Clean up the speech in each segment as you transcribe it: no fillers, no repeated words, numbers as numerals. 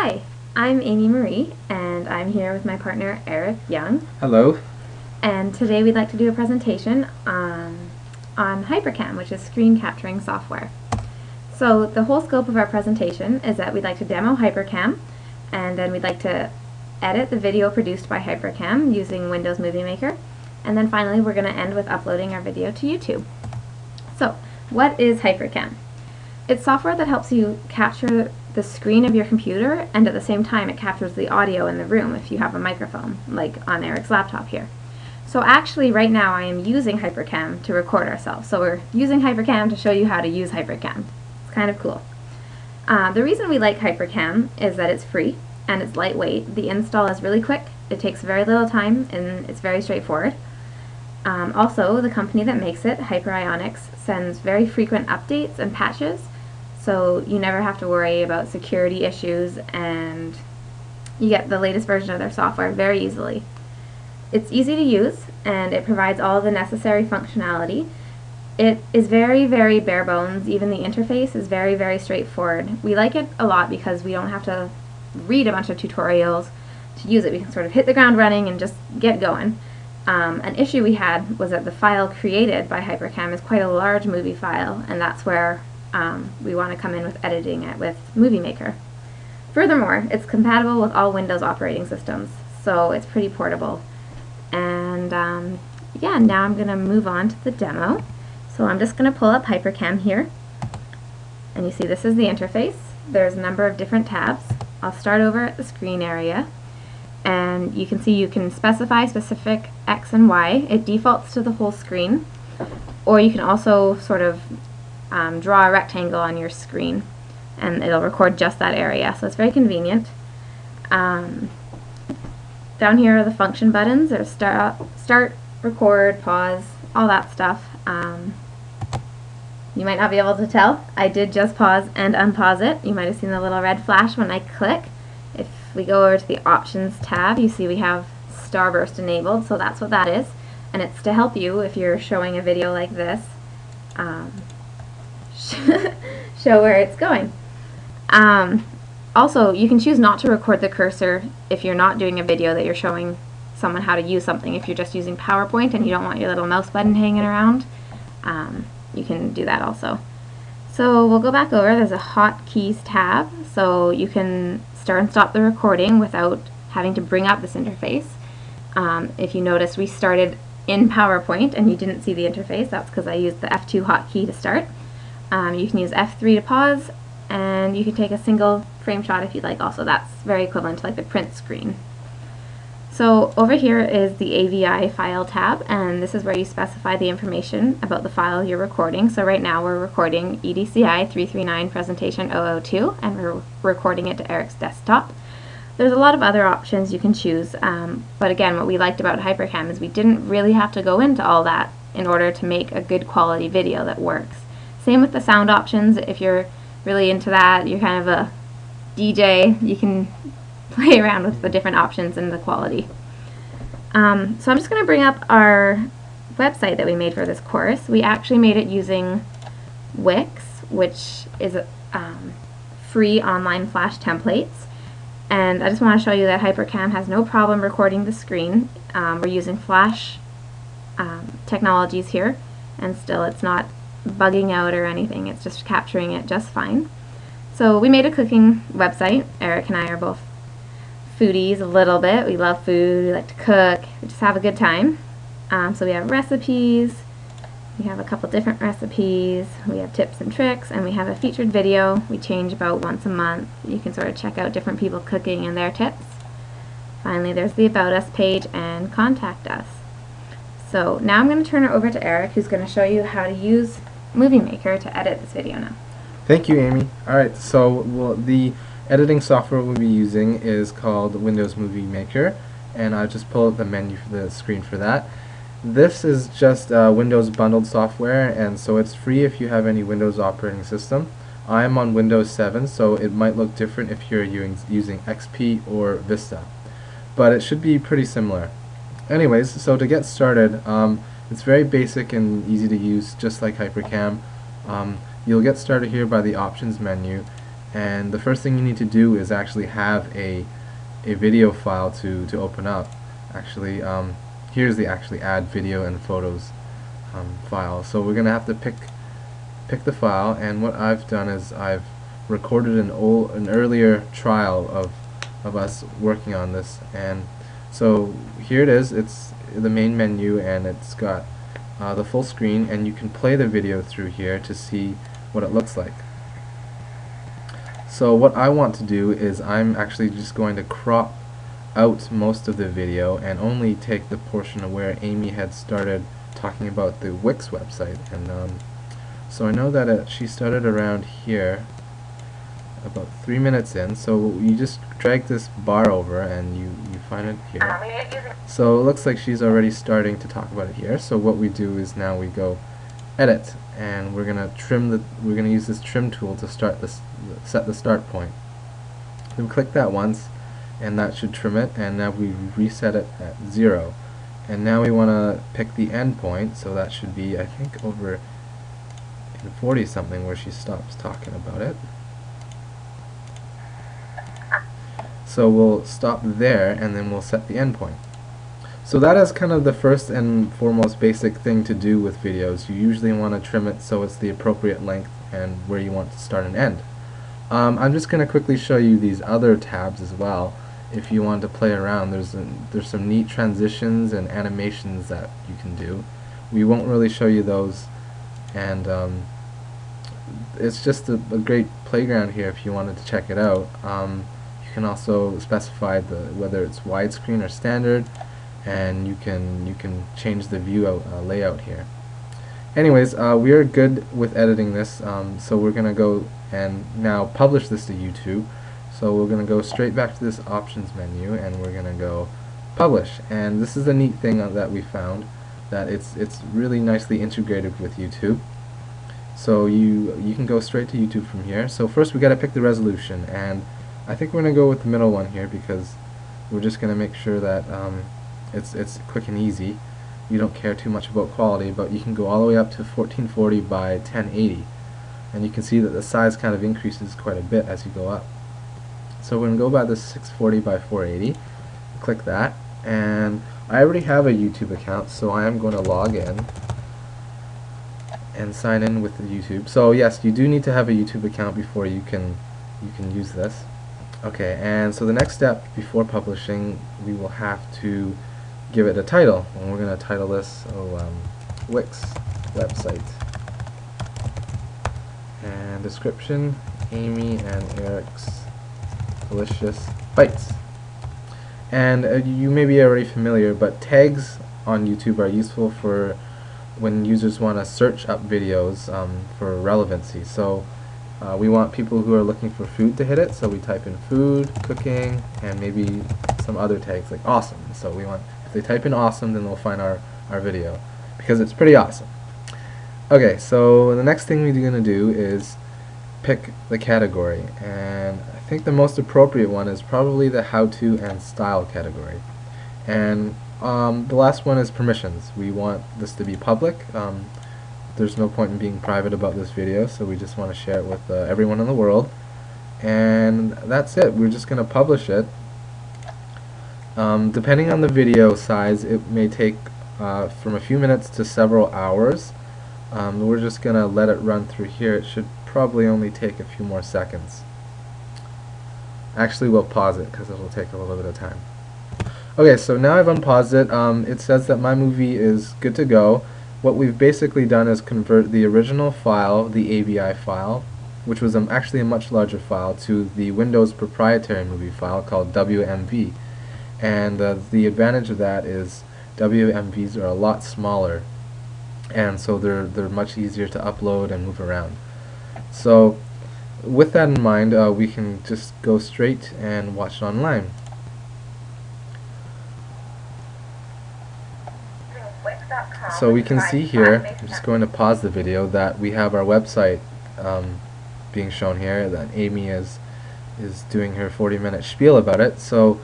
Hi, I'm Amy Marie, and I'm here with my partner Eric Young. Hello. And today we'd like to do a presentation on HyperCam, which is screen capturing software. So the whole scope of our presentation is that we'd like to demo HyperCam, and then we'd like to edit the video produced by HyperCam using Windows Movie Maker, and then finally we're going to end with uploading our video to YouTube. So, what is HyperCam? It's software that helps you capture the screen of your computer, and at the same time it captures the audio in the room if you have a microphone, like on Eric's laptop here. So actually right now I am using HyperCam to record ourselves. So we're using HyperCam to show you how to use HyperCam. It's kind of cool. The reason we like HyperCam is that it's free and it's lightweight. The install is really quick, it takes very little time, and it's very straightforward. Also, the company that makes it, Hyperionics, sends very frequent updates and patches, so you never have to worry about security issues, and you get the latest version of their software very easily. It's easy to use, and it provides all the necessary functionality. It is very, very bare bones. Even the interface is very, very straightforward. We like it a lot because we don't have to read a bunch of tutorials to use it. We can sort of hit the ground running and just get going. An issue we had was that the file created by HyperCam is quite a large movie file, and that's where we want to come in with editing it with Movie Maker. Furthermore, it's compatible with all Windows operating systems, so it's pretty portable. And yeah, now I'm going to move on to the demo. So I'm just going to pull up HyperCam here, and you see this is the interface. There's a number of different tabs. I'll start over at the screen area, and you can see you can specify specific X and Y. It defaults to the whole screen, or you can also sort of draw a rectangle on your screen and it'll record just that area, so it's very convenient. Down here are the function buttons. There's start, record, pause, all that stuff. You might not be able to tell. I did just pause and unpause it. You might have seen the little red flash when I click. If we go over to the Options tab, you see we have Starburst enabled, so that's what that is. And it's to help you if you're showing a video like this, show where it's going. Also, you can choose not to record the cursor if you're not doing a video that you're showing someone how to use something. If you're just using PowerPoint and you don't want your little mouse button hanging around, you can do that also. So we'll go back over. There's a Hotkeys tab, so you can start and stop the recording without having to bring up this interface. If you notice, we started in PowerPoint and you didn't see the interface. That's because I used the F2 hotkey to start. You can use F3 to pause, and you can take a single frame shot if you'd like also. That's very equivalent to like the print screen. So over here is the AVI file tab, and this is where you specify the information about the file you're recording. So right now we're recording EDCI 339 presentation 002, and we're recording it to Eric's desktop. There's a lot of other options you can choose, but again, what we liked about HyperCam is we didn't really have to go into all that in order to make a good quality video that works. Same with the sound options. If you're really into that, you're kind of a DJ, you can play around with the different options and the quality. So I'm just going to bring up our website that we made for this course. We actually made it using Wix, which is free online Flash templates. And I just want to show you that HyperCam has no problem recording the screen. We're using Flash technologies here, and still it's not bugging out or anything. It's just capturing it just fine. So we made a cooking website. Eric and I are both foodies a little bit. We love food, we like to cook, we just have a good time. So we have recipes, we have a couple different recipes, we have tips and tricks, and we have a featured video we change about once a month. You can sort of check out different people cooking and their tips. Finally, there's the About Us page and Contact Us. So now I'm going to turn it over to Eric, who's going to show you how to use Movie Maker to edit this video now. Thank you, Amy. Alright, so the editing software we'll be using is called Windows Movie Maker, and I'll just pull up the menu for the screen for that. This is just Windows bundled software, and so it's free if you have any Windows operating system. I'm on Windows 7, so it might look different if you're using XP or Vista, but it should be pretty similar. Anyways, so to get started, it's very basic and easy to use, just like HyperCam. You'll get started here by the Options menu, And the first thing you need to do is actually have a video file to open up. Actually, here's the actually add video and photos file. So we're gonna have to pick the file, and what I've done is I've recorded an earlier trial of us working on this, and so here it is. It's the main menu, and it's got the full screen, and you can play the video through here to see what it looks like. So what I want to do is I'm actually just going to crop out most of the video and only take the portion of where Amy had started talking about the Wix website. And so I know that she started around here about 3 minutes in, so you just drag this bar over and you find it here. So it looks like she's already starting to talk about it here. So what we do is now we go edit, and we're gonna use this trim tool to set the start point. Then click that once, and that should trim it, and now we reset it at 0. And now we want to pick the end point, so that should be, I think, over in 40 something where she stops talking about it. So we'll stop there, and then we'll set the end point. So that is kind of the first and foremost basic thing to do with videos. You usually want to trim it so it's the appropriate length and where you want to start and end. I'm just going to quickly show you these other tabs as well. If you want to play around, there's some neat transitions and animations that you can do. We won't really show you those, and it's just a great playground here if you wanted to check it out. You can also specify whether it's widescreen or standard, and you can change the view layout here. Anyways, we are good with editing this, so we're gonna go and now publish this to YouTube. So we're gonna go straight back to this options menu, and we're gonna go publish. And this is a neat thing that we found, that it's really nicely integrated with YouTube. So you can go straight to YouTube from here. So first we gotta pick the resolution, and I think we're gonna go with the middle one here because we're just gonna make sure that it's quick and easy. You don't care too much about quality, but you can go all the way up to 1440 by 1080, and you can see that the size kind of increases quite a bit as you go up. So we're going to go by the 640 by 480, click that, and I already have a YouTube account, so I am going to log in and sign in with the YouTube. So yes, you do need to have a YouTube account before you can use this. Okay, and so the next step before publishing, we will have to give it a title, and we're going to title this Wix website, and description: Amy and Eric's delicious bites. And you may be already familiar, but tags on YouTube are useful for when users want to search up videos for relevancy. So we want people who are looking for food to hit it, so we type in food, cooking, and maybe some other tags like awesome. So we want, if they type in awesome, then they'll find our video because it's pretty awesome. Okay, so the next thing we're going to do is pick the category, and I think the most appropriate one is probably the how-to and style category. And the last one is permissions. We want this to be public. There's no point in being private about this video, so we just want to share it with everyone in the world. And that's it. We're just going to publish it. Depending on the video size, it may take from a few minutes to several hours. We're just going to let it run through here. It should probably only take a few more seconds. Actually, we'll pause it because it will take a little bit of time. Okay, so now I've unpaused it. It says that my movie is good to go. What we've basically done is convert the original file, the AVI file, which was actually a much larger file, to the Windows proprietary movie file called WMV. And the advantage of that is WMVs are a lot smaller, and so they're much easier to upload and move around. So with that in mind, we can just go straight and watch it online. So we can see here, I'm just going to pause the video, that we have our website being shown here, that Amy is doing her 40-minute spiel about it. So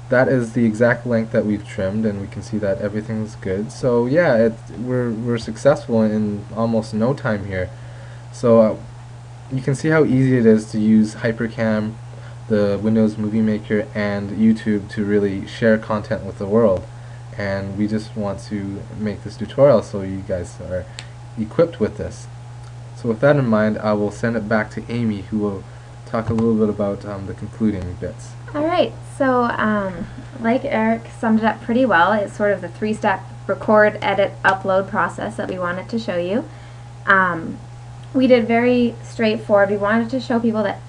that is the exact length that we've trimmed, and we can see that everything's good. So yeah, we're successful in almost no time here. So you can see how easy it is to use HyperCam, the Windows Movie Maker, and YouTube to really share content with the world. And we just want to make this tutorial so you guys are equipped with this. So with that in mind, I will send it back to Amy, who will talk a little bit about the concluding bits. Alright, so like Eric summed it up pretty well, it's sort of the three-step record, edit, upload process that we wanted to show you. We did very straightforward. We wanted to show people that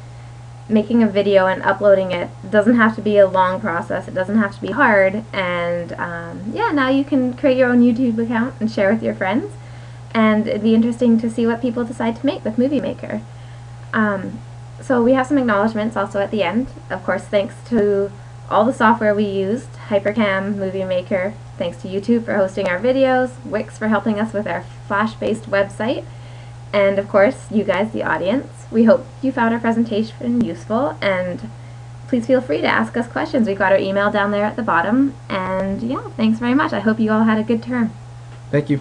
making a video and uploading it doesn't have to be a long process, it doesn't have to be hard, and yeah, now you can create your own YouTube account and share with your friends, and it'd be interesting to see what people decide to make with Movie Maker. So we have some acknowledgements also at the end. Of course, thanks to all the software we used, HyperCam, Movie Maker, thanks to YouTube for hosting our videos, Wix for helping us with our Flash-based website, and of course, you guys, the audience. We hope you found our presentation useful, and please feel free to ask us questions. We've got our email down there at the bottom, and yeah, thanks very much. I hope you all had a good term. Thank you.